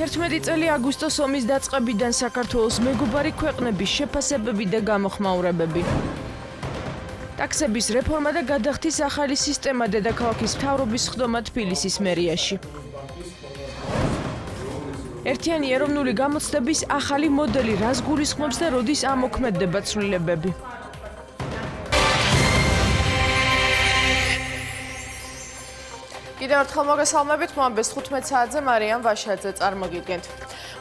11 წელი აგვისტოს ომის დაწყებიდან საქართველოს მეგობარი ქვეყნების შეფასებები და გამოხმაურებები. ტაქსების რეფორმა და გადახდის ახალი სისტემა დედაქალაქის მთავრობის ხდომა თბილისის მერიაში. ერთიანი ეროვნული გამოცდების ახალი მოდელი რას გულისხმობს და როდის ამოქმედდება ცვლილებები. კიდევ ერთხელ მოგესალმებით, მომბეს 15 საათზე მარიამ ვაშაძე წარმოგიდგენთ.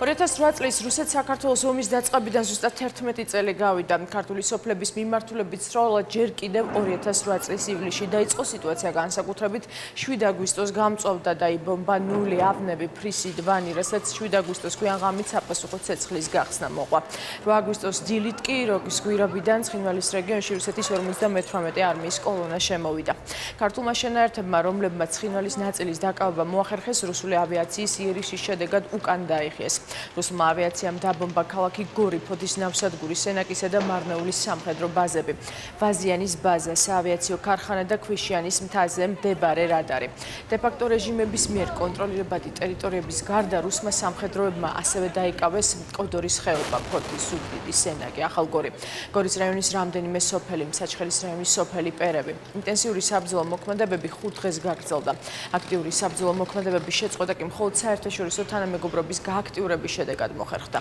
2008 წლის რუსეთ-საქართველოს ომის დაწყებიდან ზუსტად 11 წელი გავიდა. ქართული სოფლების მიმართულებით სრულად ჯერ კიდევ 2008 წლის ივლისში დაიწყო სიტუაცია განსაკუთრებით 7 აგვისტოს გამწვავდა და იბომბა ნული ავნები ფრისი დვანი, რასაც 7 აგვისტოს გვიანღამით საპასუხო ცეცხლის გახსნა მოყვა. 8 აგვისტოს დილით კი როგის გვირაბიდან ცხინვალის რეგიონში რუსეთის 58 არმიის კოლონა შემოვიდა. ქართულმა შენაერთებმა, რომლებმაც ცხინვალის ნაწილის დაკავება მოახერხეს, რუსული ავიაციის იერიშის შედეგად უკან დაიხიეს. რუსულმა ავიაციამ დაბომბა ქალაქი გორი, ფოდის ნავსადგური, სენაკისა და მარნეულის სამხედრო ბაზები, ვაზიანის ბაზა, საავიაციო ქარხანა და ქვიშიანის მთაზე მდებარე რადარი. დე-ფაქტო რეჟიმების მიერ კონტროლირებადი ტერიტორიების გარდა რუსმა სამხედროებმა ასევე დაიკავეს კოდორის ხეობა, ფოდის, ზუგდიდი, სენაკი, ახალგორი, გორის რაიონის რამდენიმე სოფელი, საჩხერის რაიონის სოფელი პერები. ინტენსიური საბრძოლო მოქმედებები 5 დღეს გაგრძელდა. აქტიური საბრძოლო მოქმედებების შეწყვეტა კი მხოლოდ საერთაშორისო თანამეგობრობის გააქტიურების შედეგად მოხერხდა.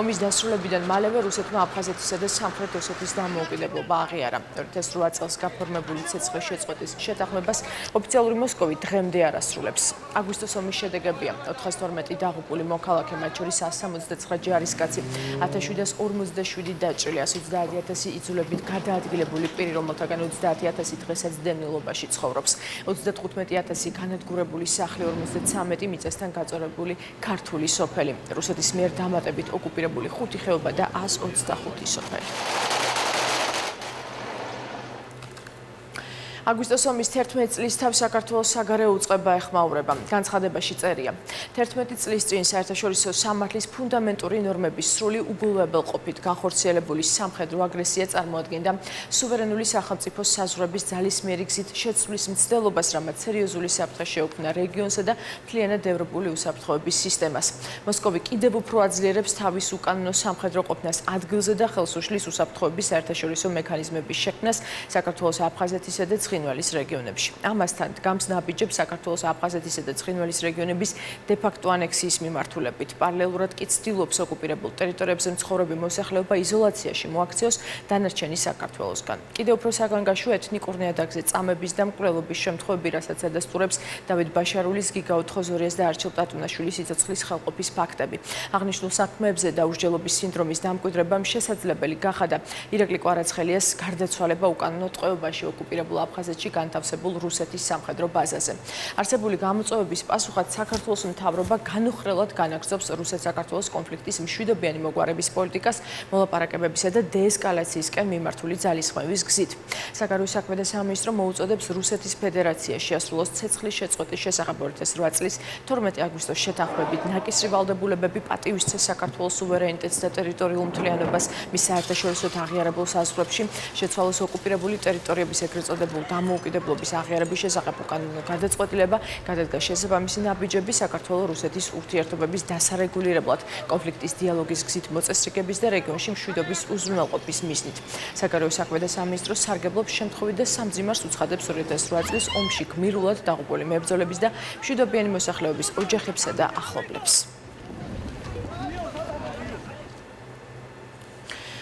ომის დასრულებიდან მალევე რუსეთმა აფხაზეთისა და სამხრეთ ოსეთის დამოუკიდებლობა აღიარა. 2008 წელს გაფორმებული ცეცხლის შეწყვეტის შეთანხმებას ოფიციალური მოსკოვი დღემდე არ ასრულებს. აგვისტოს ომის შედეგებია 412 დაღუპული მოქალაქე, მათ შორის 169 ჯარისკაცი, 1747 დაჭრილი, 130.000 იძულებით გადაადგილებული პირი, რომელთაგან 30.000 დღესაც დევნილობაში ცხოვრობს. 35.000 განადგურებული სახლი, 53 მიწასთან გაწოლებული ქართული სოფელი. რუსეთის მიერ დამატებით ოკუპირებული 5 ხეობა და 125 სოფელი. აგვისტოს ომის 11 წლის თავ საქართველოს საგარეო უწყება ეხმაურება. განცხადებაში წერია: 11 წლის წინ საერთაშორისო სამართლის ფუნდამენტური ნორმების სრული უგულებელყოფით განხორციელებული სამხედრო აგრესია წარმოადგენდა სუვერენული სახელმწიფოს საზღვრების ძალისმიერი გზით შეცვლის მცდელობას, რამაც სერიოზული საფრთხე შეუქმნა რეგიონსა და მთლიანად ევროპული უსაფრთხოების სისტემას. მოსკოვი კიდევ უფრო აძლიერებს თავის უკანონო სამხედრო ყოფნას ადგილზე და ხელს უშლის უსაფრთხოების საერთაშორისო მექანიზმების შექმნას საქართველოს აფხაზეთისა და ცხინვალის რეგიონებში. ამასთან დგამს ნაბიჯებს საქართველოს აფხაზეთისა და ცხინვალის რეგიონების დე-ფაქტო ანექსიის მიმართულებით. პარალელურად კი ცდილობს ოკუპირებულ ტერიტორიებზე მცხოვრები მოსახლეობა იზოლაციაში მოაქციოს დანარჩენი საქართველოსგან. კიდევ უფრო საგანგაშო ეთნიკურ ნიადაგზე წამების და მკვლელობის შემთხვევები, რასაც ადასტურებს დავით ბაშარულის, გიგაუთ ხოზორიას და არჩილ ტატუნაშვილის სიცოცხლის ხელყოფის ფაქტები. აღნიშნულ საქმეებზე დაუსჯელობის სინდრომის დამკვიდრებამ შესაძლებელი გახადა ირაკლი კვარაცხელიას გარდაცვალება უკანონო ტყვეობაში ოკუპირებულ აფხაზეთში განთავსებულ რუსეთის სამხედრო ბაზაზე. არსებული გამოწვევების პასუხად საქართველოს მთავრობა განუხრელად განაგრძობს რუსეთ-საქართველოს კონფლიქტის მშვიდობიანი მოგვარების პოლიტიკას მოლაპარაკებებისა და დეესკალაციისკენ მიმართული ძალისხმევის გზით. საგარეო საქმეთა სამინისტრო მოუწოდებს რუსეთის ფედერაციაში შეასრულოს ცეცხლის შეწყვეტის შესახებ 2008 წლის 12 აგვისტოს შეთანხმებით ნაკისრი ვალდებულებები პატივისცეს საქართველოს სუვერენიტეტს და ტერიტორიულ მთლიანობას მის საერთაშორისოდ აღიარებულ საზღვრებში, შეცვალოს ოკუპირებული ტერიტორიების ეგრეთ წოდებულ დამოუკიდებლობის აღიარების შესახებ უკანონო გადაწყვეტილება, გადადგა შესაბამისი ნაბიჯები საქართველოს-რუსეთის ურთიერთობების დასარეგულირებლად, კონფლიქტის დიალოგის გზით მოწესრიგების და რეგიონში მშვიდობის უზრუნველყოფის მიზნით. საგარეო საქმეთა სამინისტრო სარგებლობს შემთხვევით და სამძიმარს უცხადებს 2008 წლის ომში გმირულად დაღუპული მებრძოლების და მშვიდობიანი მოსახლეობის ოჯახებსა და ახლობლებს.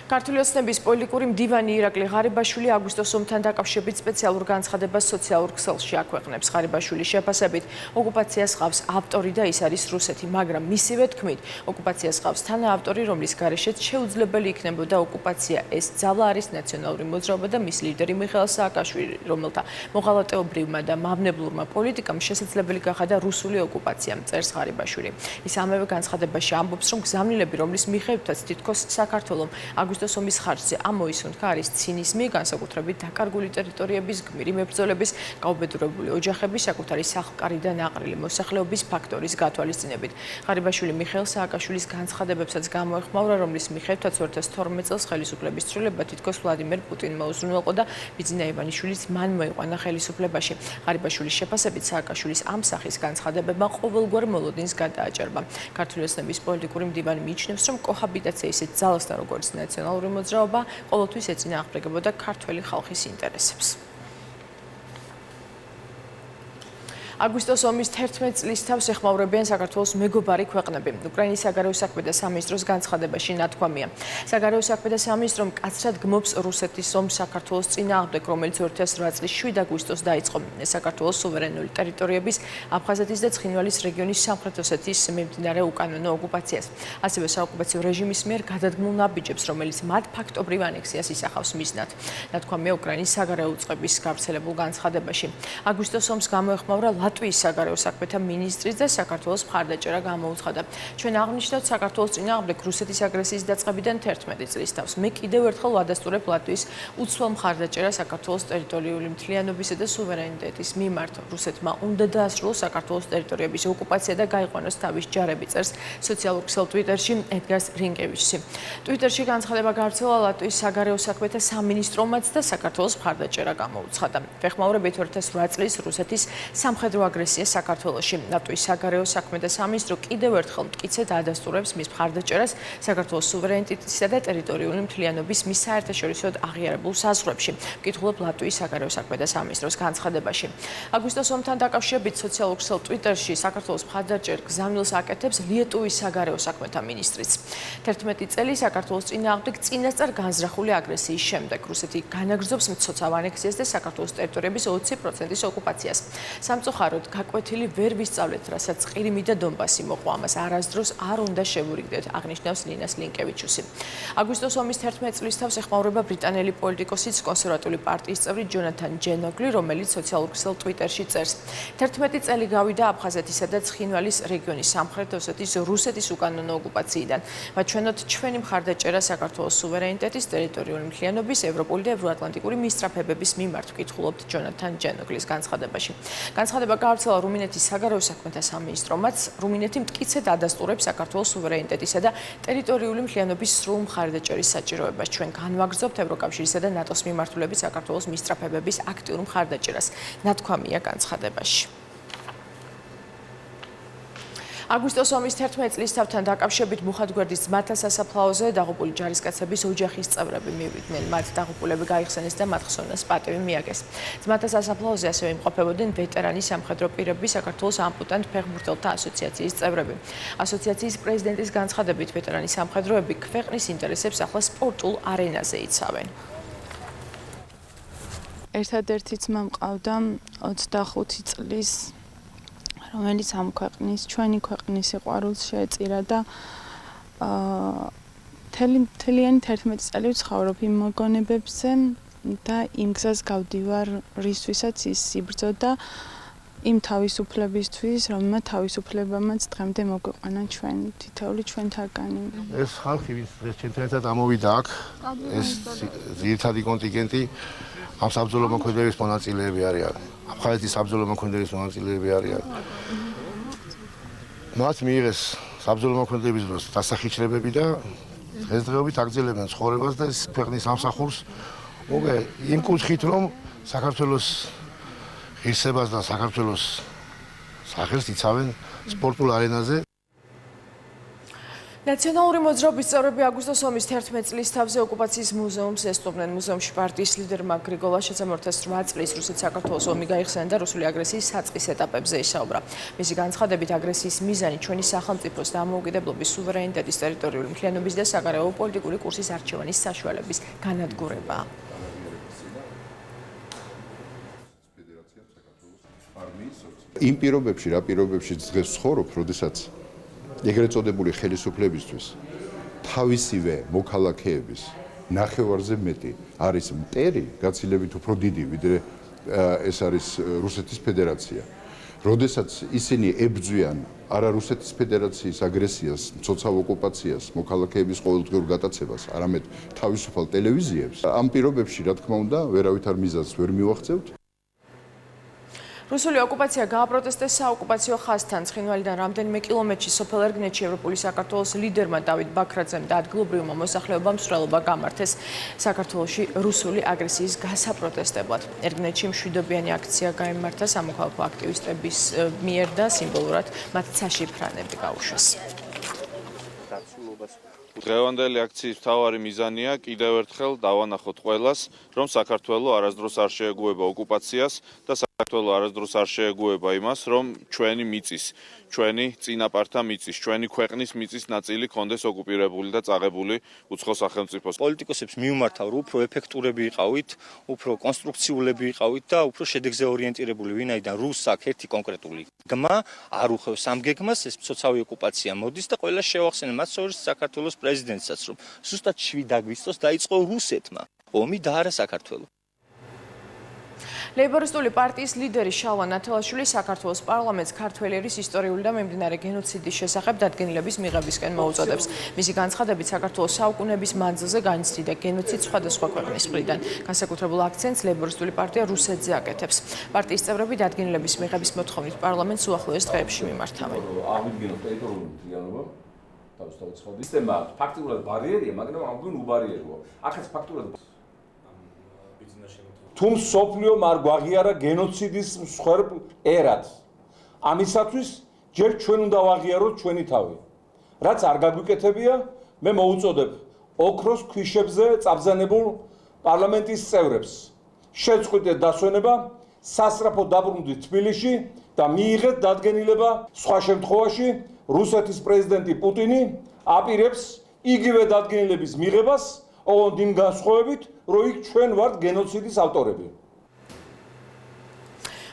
ქართული ოცნების პოლიტიკური მდივანი ირაკლი ღარიბაშვილი აგვისტოს ომთან დაკავშირებით სპეციალურ განცხადებას სოციალურ ქსელში აქვეყნებს. ღარიბაშვილის შეფასებით, ოკუპაციას ჰყავს ავტორი და ის არის რუსეთი, მაგრამ მისივე თქმით, ოკუპაციას ჰყავს თანაავტორი, რომლის გარეშეც შეუძლებელი იქნებოდა ოკუპაცია. ეს ძალა არის ნაციონალური მოძრაობა და მის ლიდერი მიხეილ სააკაშვილი, რომელთა მოღალატეობრივმა და მავნებლურმა პოლიტიკამ შესაძლებელი გახადა რუსული ოკუპაცია, წერს ღარიბაშვილი. ის ამავე განცხადებაში ამბობს, რომ გზავნილები, რომლის მიხედვითაც თითქოს საქართველომ აგვისტოს ომის ხარჯზე ამ მოისუნთქა არის ცინიზმი, განსაკუთრებით დაკარგული ტერიტორიების, გმირი მებრძოლების, გაუბედურებული ოჯახების, საკუთარი სახლკარი და ნაყრილი მოსახლეობის ფაქტორის გათვალისწინებით. ღარიბაშვილი მიხეილ სააკაშვილის განცხადებებსაც გამოეხმაურა, რომლის მიხედვითაც 2012 წელს ხელისუფლების ცვლილება თითქოს ვლადიმერ პუტინმა უზრუნველყო და ბიძინა ივანიშვილიც მან მოიყვანა ხელისუფლებაში. ღარიბაშვილის შეფასებით სააკაშვილის ამ სახის განცხადებებმა ყოველგვარ მოლოდინს გადააჭერბა. ქართული ოცნების პოლიტიკური მდივანი მიიჩნევს, რომ კოჰაბიტაცია ისეთ ძალასთან, როგორც ნაციონალური მოძრაობა, ყოველთვის ეწინააღმდეგებოდა ქართველი ხალხის ინტერესებს. აგვისტოს ომის 11 წლის თავს ეხმაურებიან საქართველოს მეგობარი ქვეყნები. უკრაინის საგარეო საქმე და სამინისტროს განცხადებაში ნათქვამია. საგარეო საქმე და სამინისტრო მკაცრად გმობს რუსეთის ომს საქართველოს წინააღმდეგ, რომელიც 2008 წლის 7 აგვისტოს დაიწყო. საქართველოს სუვერენული ტერიტორიების, აფხაზეთის და ცხინვალის რეგიონის სამხრეთ ოსეთის მიმდინარე უკანონო ოკუპაციას. ასევე საოკუპაციო რეჟიმის მიერ გადადგმულ ნაბიჯებს, რომელიც მათ ფაქტობრივ ანექსიას ისახავს მიზნად. ნათქვამია უკრაინის საგარეო უწყების გავრცელებულ განცხადებაში. აგვისტოს ომს გამოეხმაურა ლატვიის საგარეო საქმეთა მინისტრის და საქართველოს მხარდაჭერა გამოუცხადა. ჩვენ აღნიშნავთ საქართველოს წინააღმდეგ რუსეთის აგრესიის დაწყებიდან 11 წლის თავს. მე კიდევ ერთხელ ვადასტურებ ლატვიის უცვლელ მხარდაჭერას საქართველოს ტერიტორიული მთლიანობისა და სუვერენიტეტის მიმართ. რუსეთმა უნდა დაასრულოს საქართველოს ტერიტორიების ოკუპაცია და გაიყვანოს თავის ჯარები, წერს სოციალურ ქსელ ტვიტერში ედგარ რინკევიჩი. ტვიტერში განცხადება გავრცელა ლატვიის საგარეო საქმეთა სამინისტრომაც და საქართველოს მხარდაჭერა გამოუცხადა. ვეხმაურებით 2008 წლის რუსეთის სამხედრო აგრესია საქართველოში. ლატვიის საგარეო საქმეთა სამინისტრო კიდევ ერთხელ მტკიცედ ადასტურებს მის მხარდაჭერას საქართველოს სუვერენიტეტისა და ტერიტორიული მთლიანობის მის საერთაშორისო აღიარებულ საზღვრებში. ვკითხულობ ლატვიის საგარეო საქმეთა სამინისტროს განცხადებაში. აგვისტოს ომთან დაკავშირებით სოციალურ ქსელ ტვიტერში საქართველოს მხარდაჭერ გზავნილს აკეთებს ლიეტუვის საგარეო საქმეთა მინისტრიც. 11 წელი საქართველოს წინააღმდეგ წინასწარ განზრახული აგრესიის შემდეგ რუსეთი განაგრძობს მცოცავ ანექსიას და საქართველოს ტერიტორიების 20%-ის ოკუპაციას. სამწუხაროდ გაკვეთილი ვერ ვისწავლეთ, რასაც ყირიმი და დონბასი მოყვა, ამას არასდროს არ უნდა შევურიგდეთ, აღნიშნავს ლინას ლინკევიჩუსი. აგვისტოს ომის 11 წლის თავს ეხმაურება ბრიტანელი პოლიტიკოსიც კონსერვატული პარტიის წევრი ჯონათან ჯენოგლი, რომელიც სოციალურ ქსელ ტვიტერში წერს. 11 წელი გავიდა აფხაზეთისა და ცხინვალის რეგიონის სამხრეთ ოსეთის რუსეთის უკანონო ოკუპაციიდან. ვაჩვენოთ ჩვენი მხარდაჭერა საქართველოს სუვერენიტეტის, ტერიტორიული მთლიანობის, ევროპული და ევროატლანტიკური მისწრაფებების მიმართ, ვკითხულობთ ჯონათან ჯენოგლის განცხადებაში. განცხადება გავრცელა რუმინეთის საგარეო საქმეთა სამინისტრომაც. რუმინეთი მტკიცედ ადასტურებს საქართველოს სუვერენიტეტისა და ტერიტორიული მთლიანობის სრულ მხარდაჭერის საჭიროებას. ჩვენ განვაგრძობთ ევროკავშირისა და ნატოს მიმართულებით საქართველოს მისწრაფებების აქტიურ მხარდაჭერას. ნათქვამია განცხადებაში. აგვისტოს ომის 11 წლის თავთან დაკავშირებით მუხათგვერდის ძმათა სასაფლაოზე დაღუპული ჯარისკაცების ოჯახის წევრები მივიდნენ. მათ დაღუპულები გაიხსენეს და მათ ხსოვნას პატივი მიაგეს. ძმათა სასაფლაოზე ასევე იმყოფებოდნენ ვეტერანი სამხედრო პირები, საქართველოს ამპუტანტ ფეხბურთელთა ასოციაციის წევრები. ასოციაციის პრეზიდენტის განცხადებით ვეტერანი სამხედროები ქვეყნის ინტერესებს ახლა სპორტულ არენაზე იცავენ. ერთადერთი ძმა მყავდა 25 წლის, რომელიც ამ ქვეყნის, ჩვენი ქვეყნის სიყვარულს შეეწირა და მთლიანი 11 წელი ვცხოვრობ იმ მოგონებებზე და იმ გზას გავდივარ, რისთვისაც ის იბრძოდა იმ თავისუფლებისთვის, რომელმაც თავისუფლებამაც დღემდე მოგვიყვანა ჩვენ, თითოეული ჩვენთაგანი. ეს ხალხი, ვინც დღეს ჩვენთანაც ამოვიდა აქ, ეს ძირითადი კონტინგენტი ამ საბრძოლო მოქმედების მონაწილეები არიან. აფხაზეთის საბრძოლო მოქმედების მონაწილეები არიან. მათ მიიღეს საბრძოლო მოქმედების დროს დასახიჩრებები და დღესდღეობით აგრძელებენ ცხოვრებას და ეს ქვეყნის ამსახურს უკვე იმ კუთხით, რომ საქართველოს ღირსებას და საქართველოს სახელს იცავენ სპორტულ არენაზე. ნაციონალური მოძრაობის წევრები აგვისტოს ომის 11 წლის თავზე ოკუპაციის მუზეუმს ესწობდნენ. მუზეუმში პარტიის ლიდერმა გრიგოლაშეცამ 2008 წლის რუსეთ საქართველოს ომი გაიხსენა და რუსული აგრესიის საწყის ეტაპებზე ისაუბრა. მისი განცხადებით აგრესიის მიზანი ჩვენი სახელმწიფოს დამოუკიდებლობის, სუვერენიტეტის, ტერიტორიული მთლიანობის და საგარეო პოლიტიკური კურსის არჩევანის საშუალების განადგურებაა. იმ პირობებში, რა პირობებში დღეს ვცხოვრობ, როდესაც ეგრეთ წოდებული ხელისუფლებისთვის თავისივე მოქალაქეების ნახევარზე მეტი არის მტერი, გაცილებით უფრო დიდი, ვიდრე ეს არის რუსეთის ფედერაცია. როდესაც ისინი ებრძვიან არა რუსეთის ფედერაციის აგრესიას, მცოცავ ოკუპაციას, მოქალაქეების ყოველდღიურ გატაცებას, არამედ თავისუფალ ტელევიზიებს, ამ პირობებში, რა თქმა უნდა, ვერავითარ მიზანს ვერ მივახცევთ. რუსული ოკუპაცია გააპროტესტეს საოკუპაციო ხაზთან. ცხინვალიდან რამდენიმე კილომეტრში სოფელ ერგნეთში ევროპული საქართველოს ლიდერმა დავით ბაქრაძემ და ადგილობრივმა მოსახლეობამ მსვლელობა გამართეს საქართველოში რუსული აგრესიის გასაპროტესტებლად. ერგნეთში მშვიდობიანი აქცია გაიმართა სამოქალაქო აქტივისტების მიერ და სიმბოლურად მათ საშიფრანები გაუშვეს. დღევანდელი აქციის მთავარი მიზანია კიდევ ერთხელ დავანახოთ ყველას, რომ საქართველო არასდროს არ შეეგუება ოკუპაციას და საქართველო არასდროს არ შეეგუება იმას, რომ ჩვენი მიწის, ჩვენი წინაპართა მიწის, ჩვენი ქვეყნის მიწის ნაწილი კონდეს ოკუპირებული და წაღებული უცხო სახელმწიფოს. პოლიტიკოსებს მიმართავ, რომ უფრო ეფექტურები იყავით, უფრო კონსტრუქციულები იყავით და უფრო შედეგზე ორიენტირებული, ვინაიდან რუსს აქვს ერთი კონკრეტული გეგმა, არ უხევს ამ გეგმას, ეს მცოცავი ოკუპაცია მოდის და ყველა შევახსენე მათ შორის საქართველოს პრეზიდენტსაც, რომ ზუსტად 7 აგვისტოს დაიწყო რუსეთმა ომი და არა საქართველო. ლეიბორისტული პარტიის ლიდერი შალვა ნათელაშვილი საქართველოს პარლამენტს ქართველი ერის ისტორიული და მიმდინარე გენოციდის შესახებ დადგენილების მიღებისკენ მოუწოდებს. მისი განცხადებით, საქართველოს საუკუნეების მანძილზე განიცდიდა გენოციდს სხვადასხვა ქვეყნის მხრიდან. განსაკუთრებულ აქცენტს ლეიბორისტული პარტია რუსეთზე აკეთებს. პარტიის წევრები დადგენილების მიღების მოთხოვნით პარლამენტს უახლოეს დღეებში მიმართავენ. აღიდგინოთ ტერიტორიული მთლიანობა. სისტემა ფაქტიურად ბარიერია, მაგრამ ამგვინ უბარიეროა. ახაც ფაქტურად თუ სოფლიო არ გვაღიარა გენოციდის მსხვერპლ ერად. ამისათვის ჯერ ჩვენ უნდა ვაღიაროთ ჩვენი თავი. რაც არ გაგვიკეთებია, მე მოუწოდებ ოქროს ქვიშებზე წაბზანებულ პარლამენტის წევრებს. შეწყვიტეთ დასვენება, სასწრაფო დაბრუნდით თბილისში და მიიღეთ დადგენილება. სხვა შემთხვევაში რუსეთის პრეზიდენტი პუტინი აპირებს იგივე დადგენილების მიღებას, ოღონდ იმ განსხვავებით, რომ იქ ჩვენ ვართ გენოციდის ავტორები.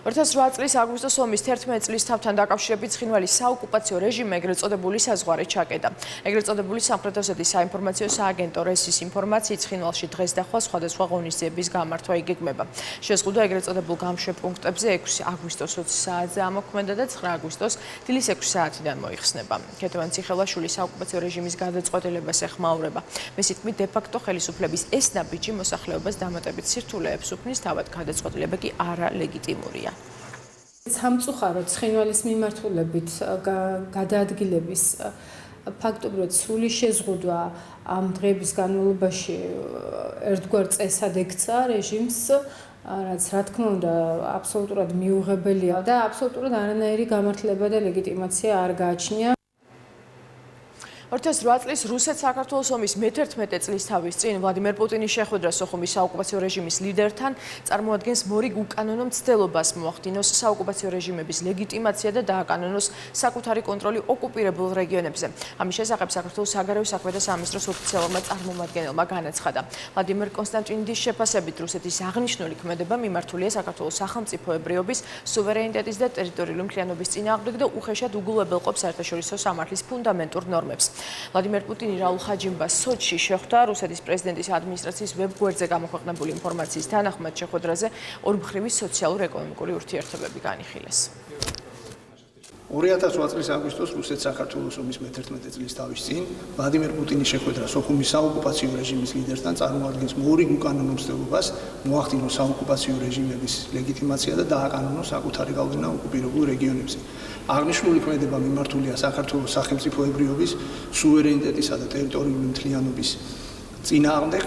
2008 წლის აგვისტოს ომის 11 წლის თავთან დაკავშირებით ცხინვალის საოკუპაციო რეჟიმმა ეგრეთ წოდებული საზღვარი ჩაკეტა. ეგრეთ წოდებული სამხრეთ ოსეთის საინფორმაციო სააგენტო რესის ინფორმაციით ცხინვალში დღეს და ხვალ სხვადასხვა ღონისძიების გამართვა იგეგმება. შეზღუდვა ეგრეთ წოდებულ გამშვებ პუნქტებზე 6 აგვისტოს 20 საათზე ამოქმედა და 9 აგვისტოს დილის 6 საათიდან მოიხსნება. ქეთევან ციხელაშვილი საოკუპაციო რეჟიმის გადაწყვეტილებას ეხმაურება. მისი თქმით, დე-ფაქტო ხელისუფლების ეს ნაბიჯი მოსახლეობას დამატებით სირთულეებს უქმნის, თავად გადაწყვეტილება კი არალეგიტიმურია. სამწუხაროდ ცხინვალის მიმართულებით გადაადგილების ფაქტობრივად სრული შეზღუდვა ამ დღეების განმავლობაში ერთგვარ წესად ექცა რეჟიმს, რაც რა თქმა უნდა აბსოლუტურად მიუღებელია და აბსოლუტურად არანაირი გამართლება და ლეგიტიმაცია არ გააჩნია. 2008 წლის რუსეთ-საქართველოს ომის მე-11 წლის თავის წინ ვლადიმერ პუტინის შეხვედრა სოხუმის საოკუპაციო რეჟიმის ლიდერთან წარმოადგენს მორიგ უკანონო მცდელობას მოახდინოს საოკუპაციო რეჟიმების ლეგიტიმაცია და დააკანონოს საკუთარი კონტროლი ოკუპირებულ რეგიონებზე. ამის შესახებ საქართველოს საგარეო საქმეთა სამინისტროს ოფიციალურმა წარმომადგენელმა განაცხადა. ვლადიმერ კონსტანტინიდის შეფასებით რუსეთის აღნიშნული ქმედება მიმართულია საქართველოს სახელმწიფოებრიობის, სუვერენიტეტის და ტერიტორიული მთლიანობის წინააღმდეგ და უხეშად უგულებელყოფს საერთაშორისო სამართლის ფუნდამენტურ ნორმებს. ვლადიმერ პუტინი რაულ ხაჯიმბას სოჩში შეხვდა. რუსეთის პრეზიდენტის ადმინისტრაციის ვებგვერდზე გამოქვეყნებული ინფორმაციის თანახმად შეხვედრაზე ორმხრივი სოციალურ-ეკონომიკური ურთიერთობები განიხილეს. 2008 წლის აგვისტოს რუსეთ-საქართველოს ომის მე-11 წლის თავის წინ ვლადიმერ პუტინის შეხვედრა სოხუმის საოკუპაციო რეჟიმის ლიდერთან წარმოადგენს მორიგ უკანონო მცდელობას მოახდინოს საოკუპაციო რეჟიმების ლეგიტიმაცია და დააკანონოს საკუთარი გავლენა ოკუპირებულ რეგიონებზე. აღნიშნული ქმედება მიმართულია საქართველოს სახელმწიფოებრიობის, სუვერენიტეტისა და ტერიტორიული მთლიანობის წინააღმდეგ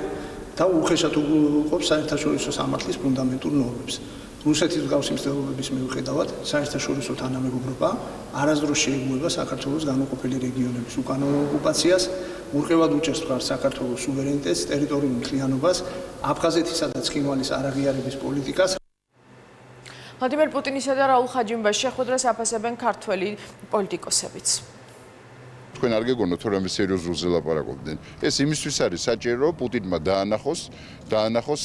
და უხეშად უგულებელყოფს საერთაშორისო სამართლის ფუნდამენტურ ნორმებს. რუსეთის მსგავსი მცდელობების მიუხედავად საერთაშორისო თანამეგობრობა არასდროს შეეგუება საქართველოს განუყოფელი რეგიონების უკანონო ოკუპაციას, ურყევად უჭერს მხარს საქართველოს სუვერენიტეტს, ტერიტორიულ მთლიანობას, აფხაზეთისა და ცხინვალის არაღიარების პოლიტიკას. ვლადიმერ პუტინისა და რაულ ხაჯიმბას შეხვედრას აფასებენ ქართველი პოლიტიკოსებიც. თქვენ არ გეგონოთ რომ ამის სერიოზულზე ლაპარაკობდნენ. ეს იმისთვის არის საჭირო, პუტინმა დაანახოს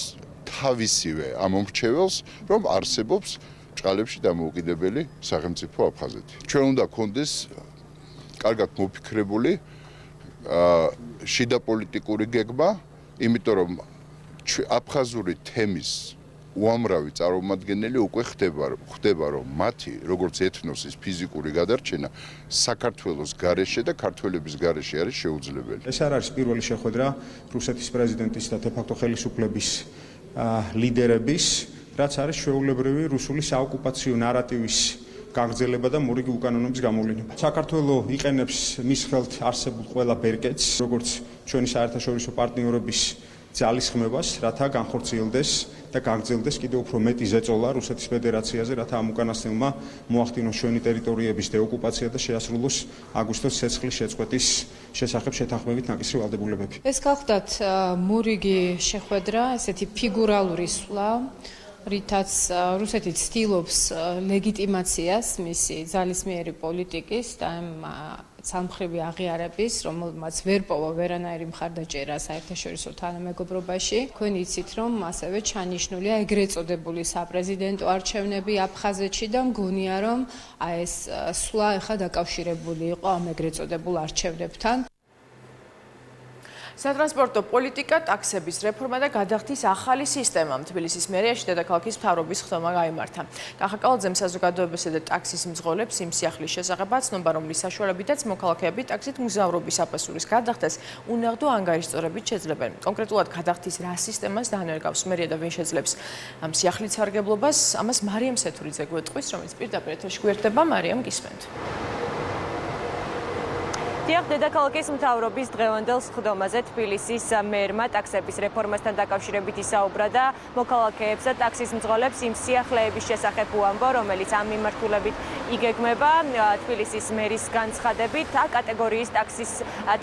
თავისივე ამომრჩეველს, რომ არსებობს ბრჭყალებში დამოუკიდებელი სახელმწიფო აფხაზეთი. ჩვენ უნდა გქონდეს კარგად მოფიქრებული შიდა პოლიტიკური გეგმა, იმიტომ რომ აფხაზური თემის უამრავი წარმომადგენელი უკვე ხდება რომ მათი როგორც ეთნოსის ფიზიკური გადარჩენა საქართველოს გარეშე და ქართველების გარეშე არის შეუძლებელი. ეს არ არის პირველი შეხვედრა რუსეთის პრეზიდენტის და დე-ფაქტო ხელისუფლების ლიდერების, რაც არის ჩვეულებრივი რუსული საოკუპაციო ნარატივის გაგრძელება და მორიგი უკანონობის გამოვლინება. საქართველოს იყენებს მის ხელთ არსებულ ყველა ბერკეტს, როგორც ჩვენი საერთაშორისო პარტნიორების ძალისხმევას, რათა განხორციელდეს და გაგრძელდეს კიდევ უფრო მეტი ზეწოლა რუსეთის ფედერაციაზე, რათა ამ უკანასკნელმა მოახდინოს ჩვენი ტერიტორიების დეოკუპაცია და შეასრულოს აგვისტოს ცეცხლის შეწყვეტის შესახებ შეთანხმებით ნაკისრი ვალდებულებები. ეს გახდათ მორიგი შეხვედრა, ესეთი ფიგურალური სვლა, რითაც რუსეთი ცდილობს ლეგიტიმაციას მისი ძალისმიერი პოლიტიკის და სამხრივი აღიარების, რომელმაც ვერ პოვა ვერანაირი მხარდაჭერა საერთაშორისო თანამეგობრობაში. თქვენ იცით, რომ ასევე ჩანიშნულია ეგრეთ წოდებული საპრეზიდენტო არჩევნები აფხაზეთში და მგონია, რომ ეს სვლა ახლა დაკავშირებული იყო ამ ეგრეთ წოდებულ არჩევნებთან. სატრანსპორტო პოლიტიკა, ტაქსების რეფორმა და გადახდის ახალი სისტემა. თბილისის მერიაში დედაქალაქის მთავრობის ხდომა გაიმართა. კახაკალაძემ საზოგადოებასა და ტაქსის მძღოლებს იმ სიახლის შესახებ აცნობა, რომლის საშუალებითაც მოქალაქეები ტაქსით მგზავრობის აფასურის გადახდას უნაღდო ანგარიშწორებით შეძლებენ. კონკრეტულად გადახდის რა სისტემას დაანერგავს მერია და ვინ შეძლებს ამ სიახლის სარგებლობას, ამას მარიამ სეთურიძე გვეტყვის, რომელიც პირდაპირ ეთერში გვერდება. მარიამ, გისმენთ. დიახ, დედაქალაქის მთავრობის დღევანდელ სხდომაზე თბილისის მერმა ტაქსების რეფორმასთან დაკავშირებით ისაუბრა და მოქალაქეებს და ტაქსის მძღოლებს იმ სიახლეების შესახებ უამბო, რომელიც ამ მიმართულებით იგეგმება. თბილისის მერის განცხადებით, კატეგორიის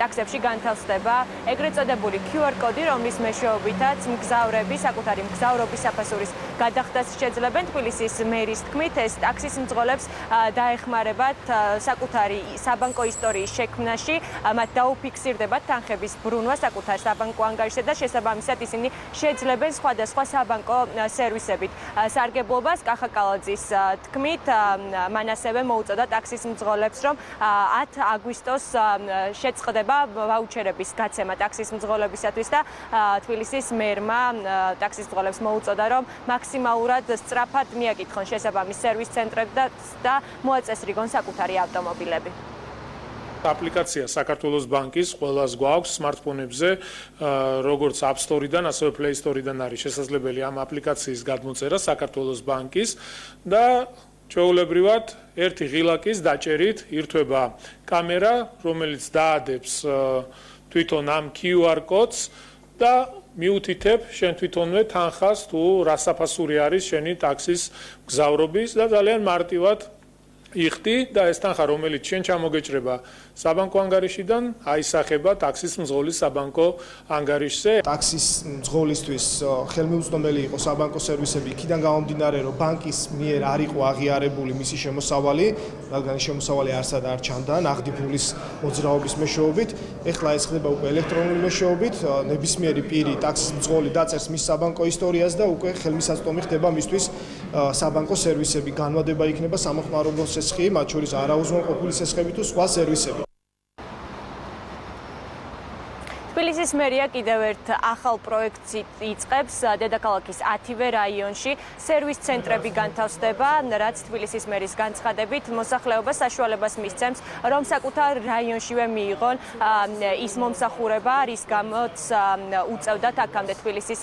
ტაქსებში განთავსდება ეგრეთ წოდებული QR კოდი, რომლის მეშვეობითაც მგზავრები საკუთარი მგზავრობის აფასურის გადახდას შეძლებენ. თბილისის მერის თქმით, ეს ტაქსის მძღოლებს დაეხმარებათ საკუთარი საბანკო ისტორიის შექმნა, მათ დაუფიქსირდებათ თანხების ბრუნვა საკუთარ საბანკო ანგარიშზე და შესაბამისად ისინი შეძლებენ სხვადასხვა საბანკო სერვისებით სარგებლობას. კახაკალაძის თქმით, მან ასევე მოუწოდა ტაქსის მძღოლებს, რომ 10 აგვისტოს შეწყდება ვაუჩერების გაცემა ტაქსის მძღოლებისათვის და თბილისის მერმა ტაქსის მძღოლებს მოუწოდა, რომ მაქსიმალურად სწრაფად მიაკითხონ შესაბამის სერვის ცენტრებს და მოაწესრიგონ საკუთარი ავტომობილები. აპლიკაცია საქართველოს ბანკის ყველას გვაქვს smartphone-ებზე, როგორც App Store-დან, ასევე Play Store-დან არის შესაძლებელი ამ აპლიკაციის გადმოწერა საქართველოს ბანკის და ჩვეულებრივად ერთი ღილაკის დაჭერით ირთვება კამერა, რომელიც დაადებს თვითონ ამ QR კოდს და მიუთითებ შენ თვითონვე თანხას თუ რა საფასური არის შენი ტაქსის მგზავრობის და ძალიან მარტივად იხდი და ეს თანხა, რომელიც შენ ჩამოგეჭრება საბანკო ანგარიშიდან, აისახება ტაქსის მძღოლის საბანკო ანგარიშზე. ტაქსის მძღოლისთვის ხელმიუწვდომელი იყო საბანკო სერვისები, იქიდან გამომდინარე, რომ ბანკის მიერ არ იყო აღიარებული მისი შემოსავალი, რადგან შემოსავალი არსად არ ჩანდა ნაღდი ფულის მოძრაობის მეშვეობით. ეხლა ეს ხდება უკვე ელექტრონული მეშვეობით, ნებისმიერი პირი ტაქსის მძღოლი დაწერს მის საბანკო ისტორიას და უკვე ხელმისაწვდომი ხდება მისთვის საბანკო სერვისები. განმადება იქნება სამხმარებლო სესხი, მათ შორის არაუზრუნველყოფილი სესხები თუ სხვა სერვისები. თბილისის მერია კიდევ ერთ ახალ პროექტს იწყებს დედაქალაქის 10-ვე რაიონში სერვის ცენტრები განთავსდება, რაც თბილისის მერის განცხადებით მოსახლეობას საშუალებას მისცემს, რომ საკუთარ რაიონშივე მიიღონ ის მომსახურება, რის გამოც უწევდათ აქამდე თბილისის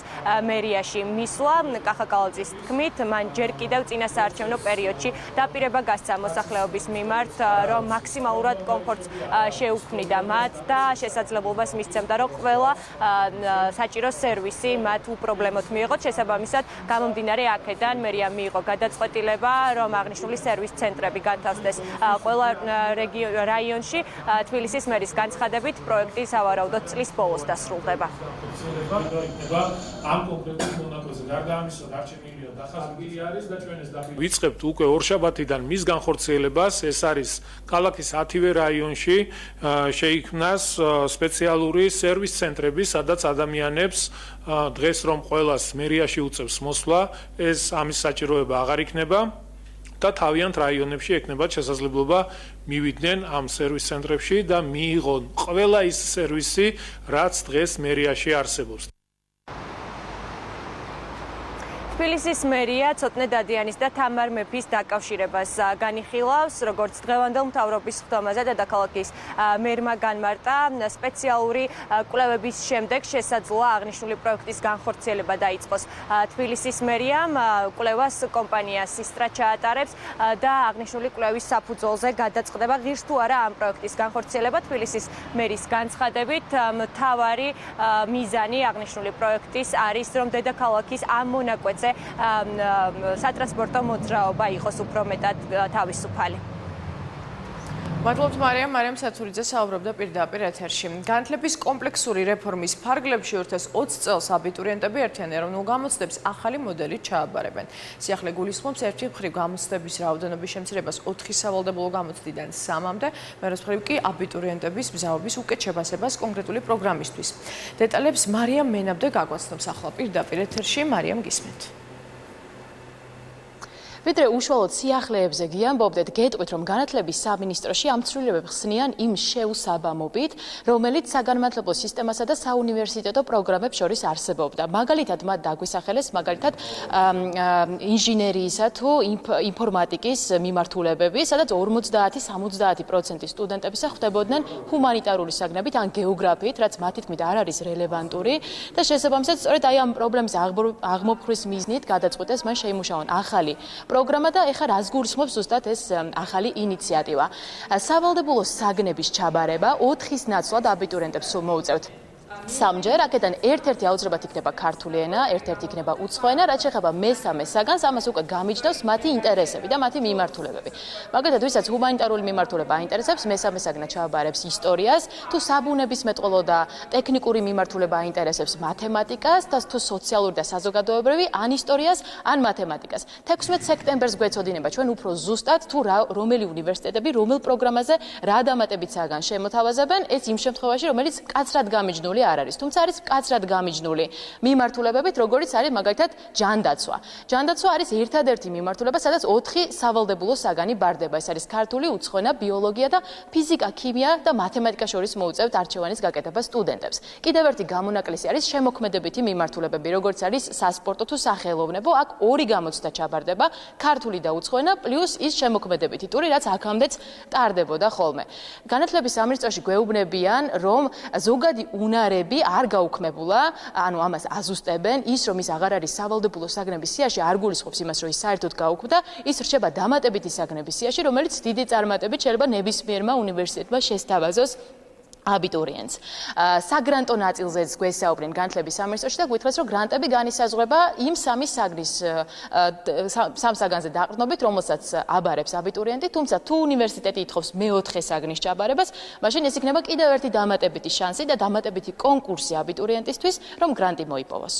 მერიაში მისვლა. კახაკალაძის თქმით, მან ჯერ კიდევ წინასაარჩევნო პერიოდში დაპირება გასცა მოსახლეობის მიმართ, რომ მაქსიმალურად კომფორტს შეუქმნიდა მათ და შესაძლებლობას მისცემდა, რომ ყველა საჭირო სერვისი მათ უპრობლემოდ მიიღოთ. შესაბამისად, გამომდინარე აქედან მერია მიიღო გადაწყვეტილება, რომ აღნიშნული სერვის ცენტრები განთავსდეს ყველა რაიონში. თბილისის მერის განცხადებით, პროექტი სავარაუდოდ წლის ბოლოს დასრულდება. ამ კონკრეტულ მონაკვეთზე გარდა ამისა, დარჩენილია დახაზებული არის და ჩვენ ეს ვიწყებთ უკვე ორშაბათიდან მის განხორციელებას. ეს არის ქალაქის 10-ვე რაიონში შეიქმნას სპეციალური სერვის ცენტრები, სადაც ადამიანებს დღეს რომ ყველას მერიაში უწევს მოსვლა, ეს ამის საჭიროება აღარ იქნება და თავიანთ რაიონებში ექნებათ შესაძლებლობა მივიდნენ ამ სერვის ცენტრებში და მიიღონ ყველა ის სერვისი, რაც დღეს მერიაში არსებობს. თბილისის მერია ცოტნე დადიანის და თამარ მეფის დაკავშირებას განიხილავს, როგორც დღევანდელ მთავრობის ხდომაზე დედაქალაქის მერმა განმარტა სპეციალური კვლევების შემდეგ შესაძლოა აღნიშნული პროექტის განხორციელება დაიწყოს. თბილისის მერიამ კვლევას კომპანია სისტრა ჩაატარებს და აღნიშნული კვლევის საფუძველზე გადაწყდება ღირს თუ არა ამ პროექტის განხორციელება. თბილისის მერის განცხადებით მთავარი მიზანი აღნიშნული პროექტის არის, რომ დედაქალაქის ამ მონაკვეთზე სატრანსპორტო მოძრაობა იყოს უფრო მეტად თავისუფალი. მადლობთ მარიამ საცურიძე საუბრობდა პირდაპირ ეთერში. განათლების კომპლექსური რეფორმის ფარგლებში 2020 წელს აბიტურიენტები ერთიან ეროვნულ გამოცდებს ახალი მოდელით ჩააბარებენ. სიახლე გულისხმობს ერთი მხრივ გამოცდების რაოდენობის შემცირებას 4 სავალდებულო გამოცდიდან 3-მდე, მეორე მხრივ კი აბიტურიენტების მზაობის უკეთ შეფასებას კონკრეტული პროგრამისთვის. დეტალებს მარიამ მენაბდე გაგვაცნობს ახლა პირდაპირ ეთერში. მარიამ, გისმენთ. ვიდრე უშუალოდ სიახლეებზე გიამბობდეთ, გეტყვით, რომ განათლების სამინისტროში ამ ცვლილებებს ხსნიან იმ შეუსაბამობით, რომელიც საგანმანათლებლო სისტემასა და საუნივერსიტეტო პროგრამებს შორის არსებობდა. მაგალითად, მათ დაგვისახელეს მაგალითად ინჟინერიისა თუ ინფორმატიკის მიმართულებები, სადაც 50-70% სტუდენტებისა ხვდებოდნენ ჰუმანიტარული საგნებით ან გეოგრაფიით, რაც მათი თქმით არ არის რელევანტური და შესაბამისად სწორედ აი ამ პრობლემის აღმოფხვის მიზნით გადაწყვიტეს მან შეიმუშაონ ახალი პროგრამა და ეხლა რას გულისხმობს ზუსტად ეს ახალი ინიციატივა. სავალდებულო საგნების ჩაბარება 4-ის ნაცვლად აბიტურიენტებს მოუწევთ. 3-ჯერ, აქედან ერთ-ერთი აუცილებლად იქნება ქართული ენა, ერთ-ერთი იქნება უცხო ენა, რაც შეეხება მესამე საგანს, ამას უკვე გამიჯნავს მათი ინტერესები და მათი მიმართულებები. მაგალითად, ვისაც ჰუმანიტარული მიმართულება აინტერესებს, მესამე საგნად ჩააბარებს ისტორიას, თუ საბუნებისმეტყველო და ტექნიკური მიმართულება აინტერესებს მათემატიკას და თუ სოციალური და საზოგადოებრივი ან ისტორიას, ან მათემატიკას. 16 სექტემბერს გვეცოდინება ჩვენ უფრო ზუსტად თუ რომელი უნივერსიტეტები, რომელ პროგრამაზე რა დამატებით საგანს შემოთავაზებენ, ეს იმ შემთხვევაში, რომელიც მკაცრად გამიჯნული არ არის, თუმცა არის მკაცრად გამიჯნული მიმართულებებით, როგორიც არის მაგალითად ჯანდაცვა. ჯანდაცვა არის ერთადერთი მიმართულება, სადაც 4 სავალდებულო საგანი ბარდება. ეს არის ქართული, უცხო ენა, ბიოლოგია და ფიზიკა, ქიმია და მათემატიკა შორის მოუწევთ არჩევანის გაკეთება სტუდენტებს. კიდევ ერთი გამონაკლისი არის შემოქმედებითი მიმართულებები, როგორც არის სასპორტო თუ სახელოვნებო. აქ 2 გამოცდა ჩაბარდება, ქართული და უცხო ენა პლუს ის შემოქმედებითი ტური, რაც აქამდეც ტარდებოდა ხოლმე. განათლების სამინისტროში გვეუბნებიან, რომ ზოგადი უნარები არ გაუქმებულა, ანუ ამას აზუსტებენ, ის რომ ის აღარ არის სავალდებულო საგნების სიაში, არ გულისხმობს იმას, რომ ის საერთოდ გაუქმდა, ის რჩება დამატებითი საგნების სიაში, რომელიც დიდი წარმატებით შეიძლება ნებისმიერმა უნივერსიტეტმა შესთავაზოს აბიტურიენტს. საგრანტო ნაწილზეც გვესაუბრენ განათლების სამინისტროში და გვითხრეს, რომ გრანტები განისაზღვრება იმ 3 საგნის 3 საგანზე დაყრდნობით, რომელსაც აბარებს აბიტურიენტი, თუმცა თუ უნივერსიტეტი ითხოვს მე-4 საგნის ჩაბარებას, მაშინ ეს იქნება კიდევ ერთი დამატებითი შანსი და დამატებითი კონკურსი აბიტურიენტისთვის, რომ გრანტი მოიპოვოს.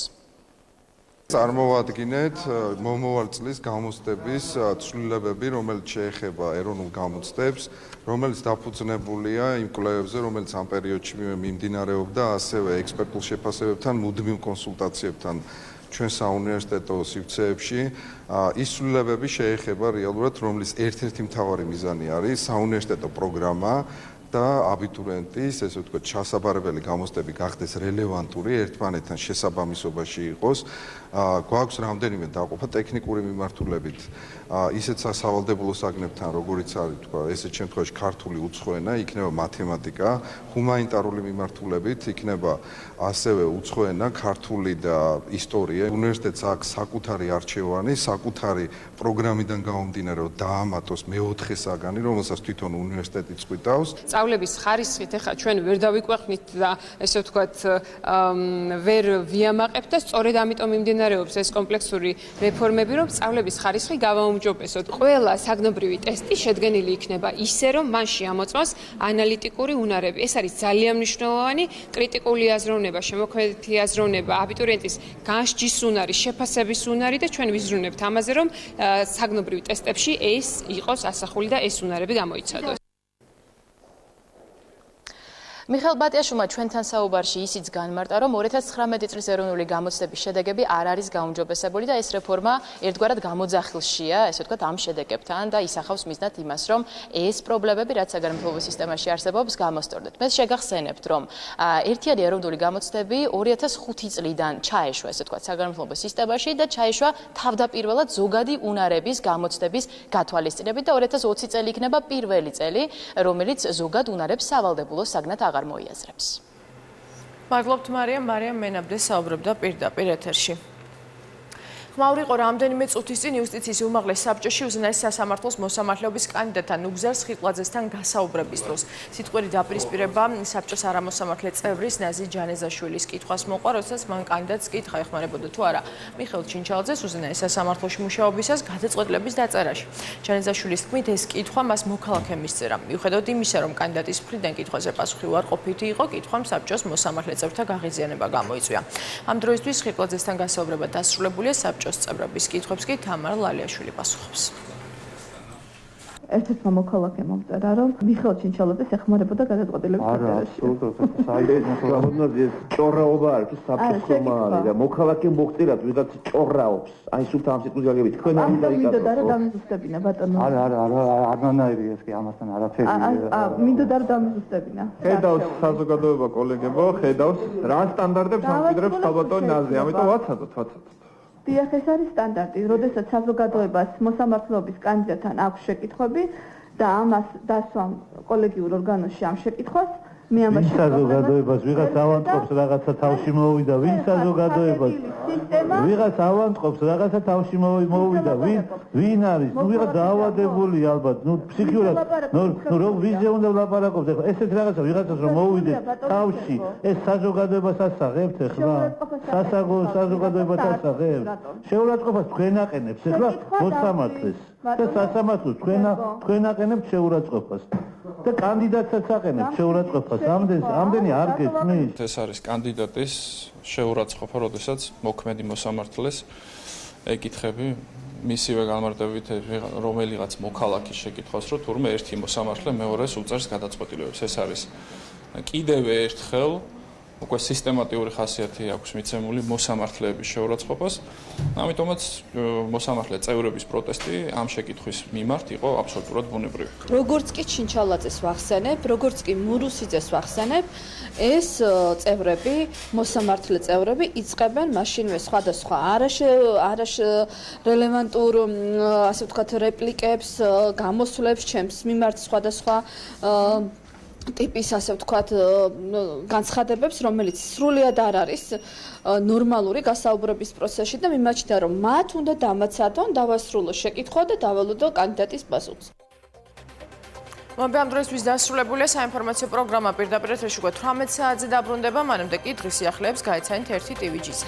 წარმოვადგინეთ მომავალ წლის გამოცდების ცვლილებები, რომელიც შეეხება ეროვნულ გამოცდებს, რომელიც დაფუძნებულია იმ კვლევებზე, რომელიც ამ პერიოდში მიმდინარეობდა, ასევე ექსპერტულ შეფასებებთან, მუდმივ კონსულტაციებთან ჩვენ საუნივერსიტეტო სივრცეებში. ის ცვლილებები შეეხება რეალურად, რომლის ერთ-ერთი მთავარი მიზანი არის საუნივერსიტეტო პროგრამა და აბიტურიენტის, ესე ვთქვათ, ჩასაბარებელი გამოცდები გახდეს რელევანტური, ერთმანეთთან შესაბამისობაში იყოს. გვაქვს რამდენიმე დაყოფა ტექნიკური მიმართულებით, ისეთ სავალდებულო საგნებთან, როგორიც არის, თქვა, ესეთ შემთხვევაში ქართული უცხო ენა, იქნება მათემატიკა, ჰუმანიტარული მიმართულებით, იქნება ასევე უცხო ენა, ქართული და ისტორია. უნივერსიტეტს აქვს საკუთარი არჩევანი, საკუთარი პროგრამიდან გამომდინარე, რომ დაამატოს მე-4 საგანი, რომელსაც თვითონ უნივერსიტეტი წყვიტავს. სწავლების ხარისხით ახლა ჩვენ ვერ დავიკვეხნით და ესე ვთქვათ ვერ ვიამაყებთ და სწორედ ამიტომ მიმდინარეობს ეს კომპლექსური რეფორმები, რომ სწავლების ხარისხი გავაუმჯობესოთ. ყველა საგნობრივი ტესტი შედგენილი იქნება ისე, რომ მასში ამოწმოს ანალიტიკური უნარები. ეს არის ძალიან მნიშვნელოვანი კრიტიკული აზროვნება, შემოქმედებითი აზროვნება, აბიტურიენტის განსჯის უნარი, შეფასების უნარი და ჩვენ ვიზრუნებთ ამაზე, რომ საგნობრივი ტესტებში ეს იყოს ასახული და ეს უნარები გამოიცადოს. მიხეილ ბატიაშვილმა ჩვენთან საუბარში ისიც განმარტა, რომ 2019 წლის ეროვნული გამოცდების შედეგები არ არის გაუმჯობესებული და ეს რეფორმა ერთგვარად გამოძახილშია, ესე ვთქვათ, ამ შედეგებთან და ისახავს მიზნად იმას, რომ ეს პრობლემები, რაც საგანმანათლებლო სისტემაში არსებობს, გამოსწორდეთ. მე შეგახსენებთ, რომ ერთიანი ეროვნული გამოცდები 2005 წლიდან ჩაეშვა, ესე ვთქვათ, საგანმანათლებლო სისტემაში და ჩაეშვა თავდაპირველად ზოგადი უნარების გამოცდების გათვალისწინებით და 2020 წელი იქნება პირველი წელი, რომელიც ზოგად უნარებს სავალდებულო საგნად აღარ მოიაზრებს. მადლობთ მარიამ მენაბდეს საუბრობდა პირდაპირ ეთერში. ხმაური იყო რამდენიმე წუთის წინ იუსტიციის უმაღლეს საბჭოში უზენაეს სასამართლოს მოსამართლეობის კანდიდატთან ნუგზარ სხირტლაძესთან გასაუბრების დროს. სიტყვიერი დაპირისპირება საბჭოს არამოსამართლე წევრის ნაზი ჯანეზაშვილის კითხვას მოყვა, როდესაც მან კანდიდატს კითხა ეხმარებოდა თუ არა მიხეილ ჩინჩალაძეს უზენაეს სასამართლოში მუშაობისას გადაწყვეტილების დაწერაში. ჯანეზაშვილის თქმით, ეს კითხვა მას მოქალაქე მისწერა. მიუხედავად იმისა, რომ კანდიდატის მხრიდან კითხვაზე პასუხი უარყოფითი იყო, კითხვამ საბჭოს მოსამართლე წევრთა გაღიზიანება გამოიწვია. ამ დროისთვის სხირტლაძესთან გასაუბრება დასრულებულია, საბჭოს წევრების კითხვებს კი თამარ ლალიაშვილი პასუხობს. ერთ-ერთმა მოქალაქემ მომწერა, რომ მიხეილ ჩინჩალაძეს ეხმარებოდა გადაწყვეტილების დაწერაში. საერთოდ ჭორაობა არის, საბჭოს ხომა არის და მოქალაქემ მოხწერათ ვიღაც ჭორაობს. აი სულ ამ სიტყვის გაგებით. თქვენ არ მინდოდა რომ დამეზუსტებინა ბატონო. არა, არანაირი ეს კი ამასთან არაფერი. მინდოდა რომ დამეზუსტებინა. ხედავს საზოგადოება კოლეგებო, ხედავს რა სტანდარტებს ამკვიდრებს ხალბატონი ნაზი, ამიტომ ვაცადოთ. დიახ, ეს არის სტანდარტი, როდესაც საზოგადოებას მოსამართლეობის კანდიდატთან აქვს შეკითხვები და ამას დასვამ კოლეგიურ ორგანოში ამ შეკითხვას, მე ამაში საზოგადოებას ვიღაც ავანტყოფს რაღაცა თავში მოვიდა, ვინ საზოგადოებას ვიღაც ავანტყოფს რაღაცა თავში მოვიდა, ვინ არის? ნუ ვიღაც დაავადებული ალბათ, ნუ ფსიქიურად, ნუ რომ ვიზე უნდა ვლაპარაკობთ, ეხლა ესეთ რაღაცა ვიღაცას რომ მოვიდეს თავში, ეს საზოგადოებას ასაღებთ ეხლა? საზოგადოებას ასაღებთ? შეურაცხყოფას თქვენ აყენებს ეხლა მოსამართლეს და სასამართლოს თქვენ აყენებთ შეურაცხყოფას და კანდიდატსაც აყენებთ შეურაცხყოფას. ამდენი არ გესმის? ეს არის კანდიდატის შეურაცხყოფა, როდესაც მოქმედი მოსამართლეს ეკითხები მისივე განმარტებით რომელიღაც მოქალაქის შეკითხვას, რომ თურმე ერთი მოსამართლე მეორეს უწევს გადაწყვეტილებებს. ეს არის კიდევ ერთხელ უკვე სისტემატიური ხასიათი აქვს მიცემული მოსამართლეების შეურაცხყოფას. ამიტომაც მოსამართლე წევრების პროტესტი ამ შეკითხვის მიმართ იყო აბსოლუტურად ბუნებრივი. როგორც კი ჩინჩალაძეს ვახსენებ, როგორც კი მურუსიძეს ვახსენებ, ეს წევრები, მოსამართლე წევრები იწყებენ მაშინვე სხვადასხვა არარელევანტურ, ასე ვთქვათ, რეპლიკებს, გამოსვლებს ჩემს მიმართ სხვადასხვა ტიპის, ასე ვთქვათ, განცხადებებს, რომელიც სრულიად არ არის ნორმალური გასაუბრების პროცესში და მიმაჩნდა, რომ მათ უნდა დამაცადონ, დავასრულო შეკითხვა და დავალოდო კანდიდატის პასუხს. ამ დროისთვის დასრულებულია საინფორმაციო პროგრამა პირდაპირ ეთერში უკვე 18 საათზე დაბრუნდება, მანამდე კი დღის სიახლეებს გაეცანით 1 ტივიჯიზე.